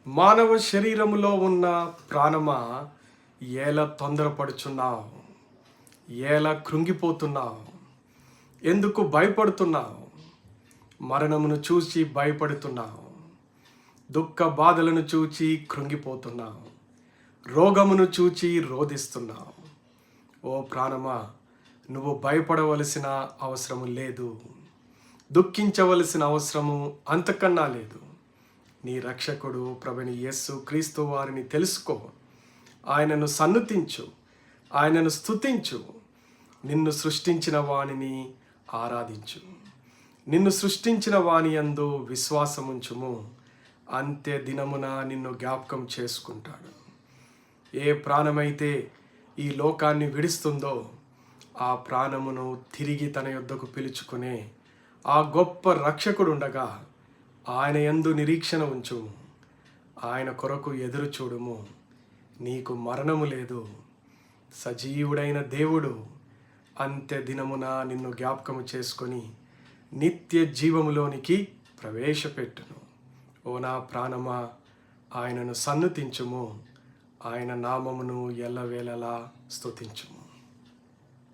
మానవ శరీరములో ఉన్న ప్రాణమా, ఎలా తొందరపడుచున్నావు? ఎలా కృంగిపోతున్నావు? ఎందుకు భయపడుతున్నావు? మరణమును చూసి భయపడుతున్నావు. దుఃఖ బాధలను చూచి కృంగిపోతున్నావు. రోగమును చూచి రోదిస్తున్నావు. ఓ ప్రాణమా, నువ్వు భయపడవలసిన అవసరము లేదు. దుఃఖించవలసిన అవసరము అంతకన్నా లేదు. నీ రక్షకుడు ప్రభుని యేసు క్రీస్తు వారిని తెలుసుకో. ఆయనను సన్నుతించు, ఆయనను స్తుతించు. నిన్ను సృష్టించిన వానిని ఆరాధించు. నిన్ను సృష్టించిన వాని యందు విశ్వాసముంచుము. అంత్య దినమున నిన్ను జ్ఞాపకం చేసుకుంటాడు. ఏ ప్రాణమైతే ఈ లోకాన్ని విడుస్తుందో ఆ ప్రాణమును తిరిగి తన యొద్దకు పిలుచుకునే ఆ గొప్ప రక్షకుడుండగా ఆయన యందు నిరీక్షణ ఉంచుము. ఆయన కొరకు ఎదురు చూడుము. నీకు మరణము లేదు. సజీవుడైన దేవుడు అంత్య దినమున నిన్ను జ్ఞాపకము చేసుకొని నిత్య జీవములోనికి ప్రవేశపెట్టును. ఓ నా ప్రాణమా, ఆయనను సన్నుతించుము. ఆయన నామమును ఎల్లవేళలా స్తుతించుము.